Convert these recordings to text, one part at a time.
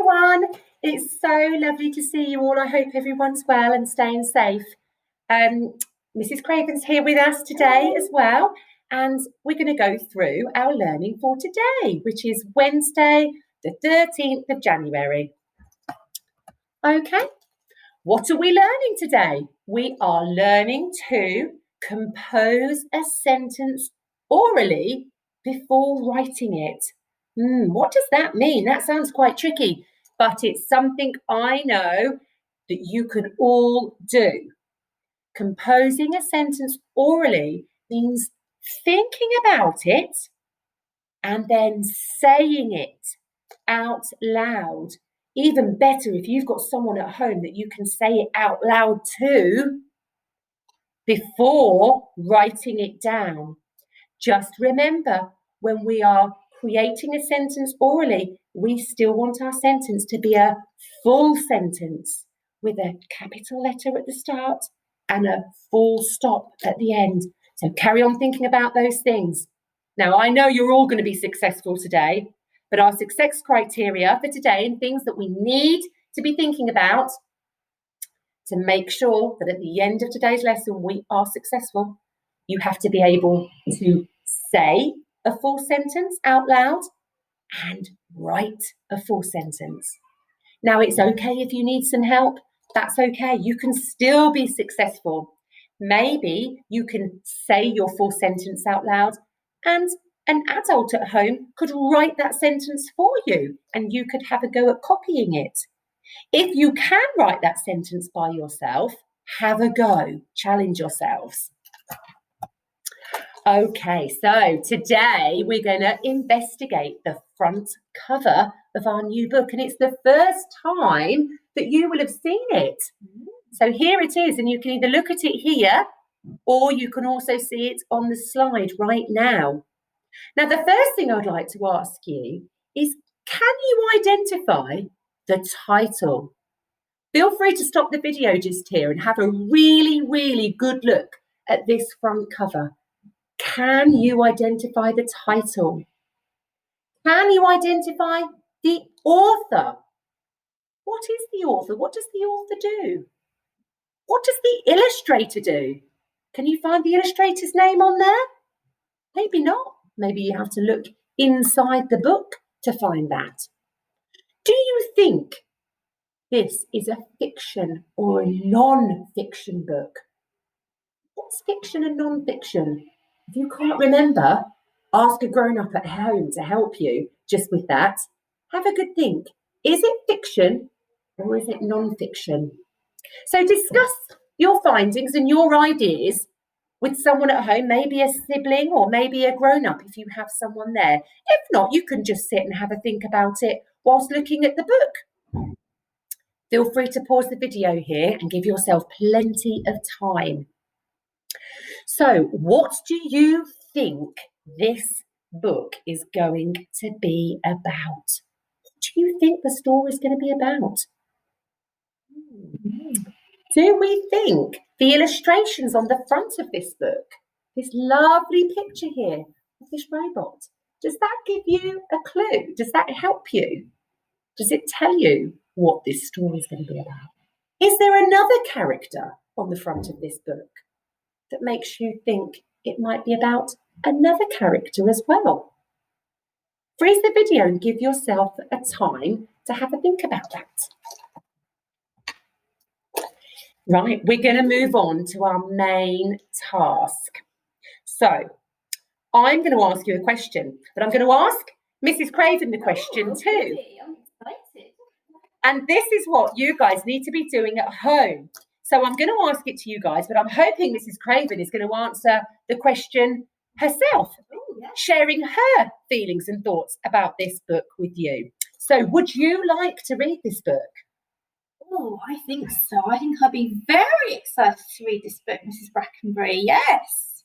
everyone. It's so lovely to see you all. I hope everyone's well and staying safe. Mrs. Craven's here with us today as well, and we're going to go through our learning for today, which is Wednesday, the 13th of January. Okay, what are we learning today? We are learning to compose a sentence orally before writing it. What does that mean? That sounds quite tricky, but it's something I know that you can all do. Composing a sentence orally means thinking about it and then saying it out loud. Even better if you've got someone at home that you can say it out loud to before writing it down. Just remember, when we are creating a sentence orally, we still want our sentence to be a full sentence with a capital letter at the start and a full stop at the end. So carry on thinking about those things. Now, I know you're all going to be successful today, but our success criteria for today and things that we need to be thinking about to make sure that at the end of today's lesson we are successful, you have to be able to say a full sentence out loud and write a full sentence. Now, it's okay if you need some help. That's okay. You can still be successful. Maybe you can say your full sentence out loud and an adult at home could write that sentence for you and you could have a go at copying it. If you can write that sentence by yourself, have a go. Challenge yourselves. Okay, so today we're going to investigate the front cover of our new book, and it's the first time that you will have seen it. So here it is, and you can either look at it here or you can also see it on the slide right now. Now, the first thing I'd like to ask you is, can you identify the title? Feel free to stop the video just here and have a really, really good look at this front cover. Can you identify the title? Can you identify the author? What is the author? What does the author do? What does the illustrator do? Can you find the illustrator's name on there? Maybe not. Maybe you have to look inside the book to find that. Do you think this is a fiction or a non-fiction book? What's fiction and non-fiction? If you can't remember, ask a grown-up at home to help you just with that. Have a good think. Is it fiction or is it non-fiction? So discuss your findings and your ideas with someone at home, maybe a sibling or maybe a grown-up if you have someone there. If not, you can just sit and have a think about it whilst looking at the book. Feel free to pause the video here and give yourself plenty of time. So, what do you think this book is going to be about? What do you think the story is going to be about? Do we think the illustrations on the front of this book, this lovely picture here of this robot, does that give you a clue? Does that help you? Does it tell you what this story is going to be about? Is there another character on the front of this book that makes you think it might be about another character as well? Freeze the video and give yourself a time to have a think about that. Right, we're going to move on to our main task. So, I'm going to ask you a question, but I'm going to ask Mrs. Craven the question too. I'm excited. And this is what you guys need to be doing at home. So I'm going to ask it to you guys, but I'm hoping Mrs. Craven is going to answer the question herself, sharing her feelings and thoughts about this book with you. So would you like to read this book? Oh, I think so. I think I'll be very excited to read this book, Mrs. Brackenbury. Yes.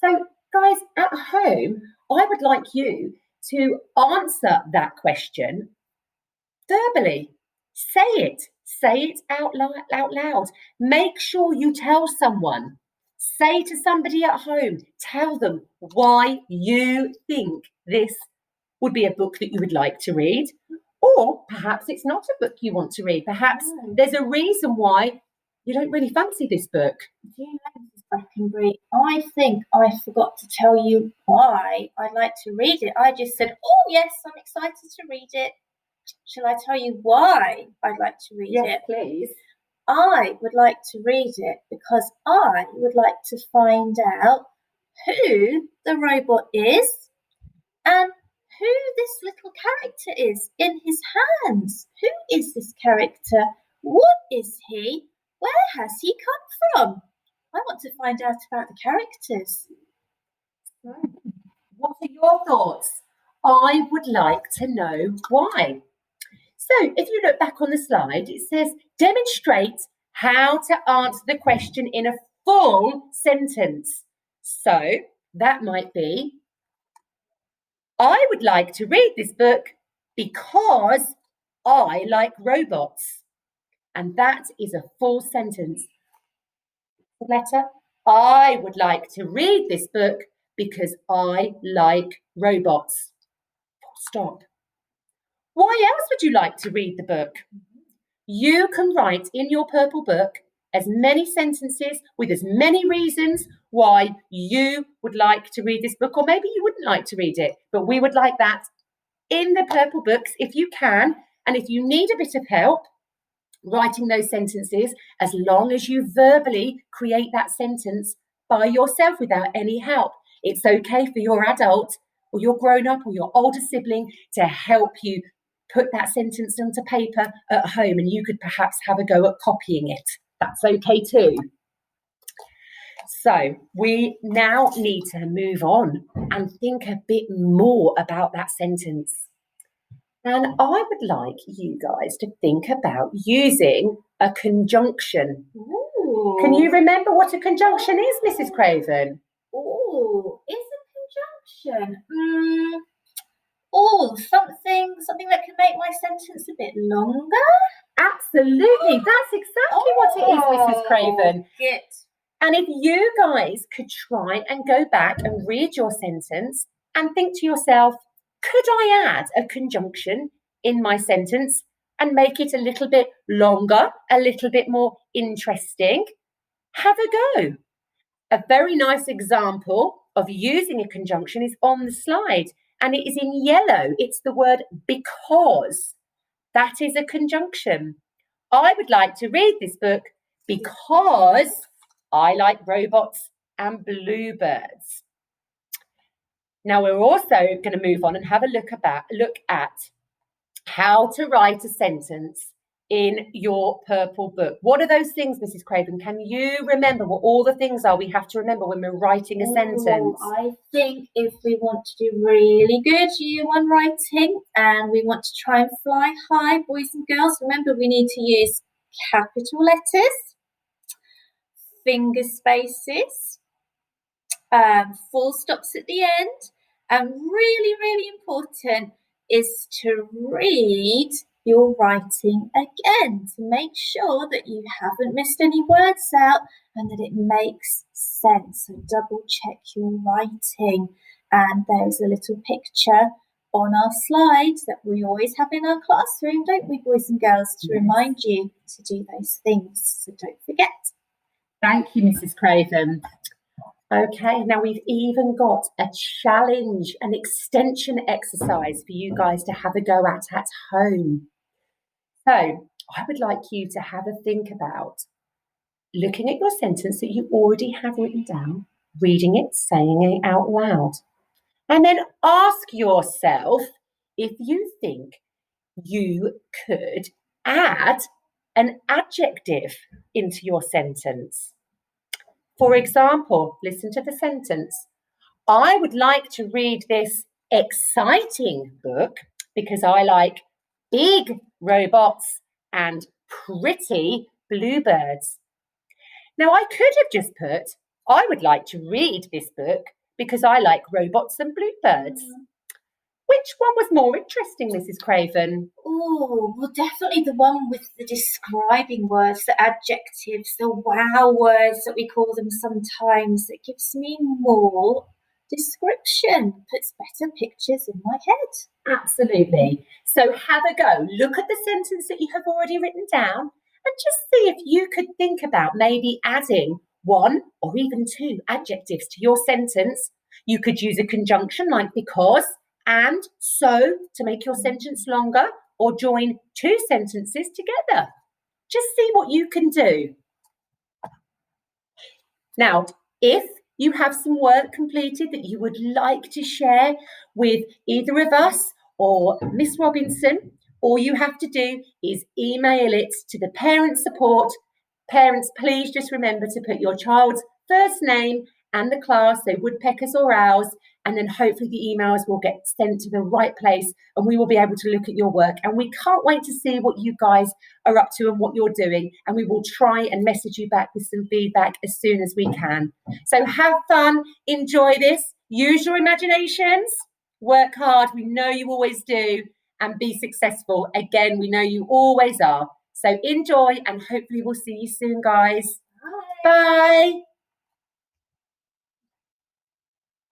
So, guys, at home, I would like you to answer that question verbally. Say it out loud. Make sure you tell someone. Say to somebody at home, tell them why you think this would be a book that you would like to read, Or perhaps it's not a book you want to read. Perhaps there's a reason why you don't really fancy this book. Do you know, Mrs. Brackenbury, I think I forgot to tell you why I'd like to read it. I just said, oh yes, I'm excited to read it. Shall I tell you why I'd like to read it? Yes, please. I would like to read it because I would like to find out who the robot is and who this little character is in his hands. Who is this character? What is he? Where has he come from? I want to find out about the characters. What are your thoughts? I would like to know why. So if you look back on the slide, it says demonstrate how to answer the question in a full sentence. So that might be, I would like to read this book because I like robots. And that is a full sentence. The letter, I would like to read this book because I like robots. Stop. Why else would you like to read the book? You can write in your purple book as many sentences with as many reasons why you would like to read this book, or maybe you wouldn't like to read it, but we would like that in the purple books if you can. And if you need a bit of help writing those sentences, as long as you verbally create that sentence by yourself without any help, it's okay for your adult or your grown-up or your older sibling to help you put that sentence onto paper at home, and you could perhaps have a go at copying it. That's okay too. So we now need to move on and think a bit more about that sentence. And I would like you guys to think about using a conjunction. Ooh. Can you remember what a conjunction is, Mrs. Craven? Oh, it's a conjunction. Something that can make my sentence a bit longer. Absolutely, that's exactly what it is, Mrs. Craven. Good. And if you guys could try and go back and read your sentence and think to yourself, could I add a conjunction in my sentence and make it a little bit longer, a little bit more interesting? Have a go. A very nice example of using a conjunction is on the slide, and it is in yellow. It's the word because. That is a conjunction. I would like to read this book because I like robots and bluebirds. Now we're also going to move on and have a look at how to write a sentence in your purple book. What are those things, Mrs. Craven? Can you remember what all the things are we have to remember when we're writing a sentence? I think if we want to do really good year one writing and we want to try and fly high, boys and girls, remember we need to use capital letters, finger spaces, full stops at the end, and really, really important is to read your writing again to make sure that you haven't missed any words out and that it makes sense. So double check your writing. And there's a little picture on our slides that we always have in our classroom, don't we, boys and girls, to remind you to do those things. So don't forget. Thank you, Mrs. Craven. Okay, now we've even got a challenge, an extension exercise for you guys to have a go at home. So I would like you to have a think about looking at your sentence that you already have written down, reading it, saying it out loud, and then ask yourself if you think you could add an adjective into your sentence. For example, listen to the sentence. I would like to read this exciting book because I like big robots and pretty bluebirds. Now, I could have just put, I would like to read this book because I like robots and bluebirds. Which one was more interesting, Mrs. Craven? Oh, well, definitely the one with the describing words, the adjectives, the wow words that we call them sometimes. It gives me more description puts better pictures in my head. Absolutely. So have a go. Look at the sentence that you have already written down and just see if you could think about maybe adding 1 or even 2 adjectives to your sentence. You could use a conjunction like because, and, so to make your sentence longer, or join 2 sentences together. Just see what you can do. Now, if you have some work completed that you would like to share with either of us or Miss Robinson, all you have to do is email it to the parent support. Parents, please just remember to put your child's first name and the class, so Woodpeckers or Owls, and then hopefully the emails will get sent to the right place and we will be able to look at your work. And we can't wait to see what you guys are up to and what you're doing. And we will try and message you back with some feedback as soon as we can. So have fun, enjoy this, use your imaginations, work hard, we know you always do, and be successful. Again, we know you always are. So enjoy and hopefully we'll see you soon, guys. Bye. Bye.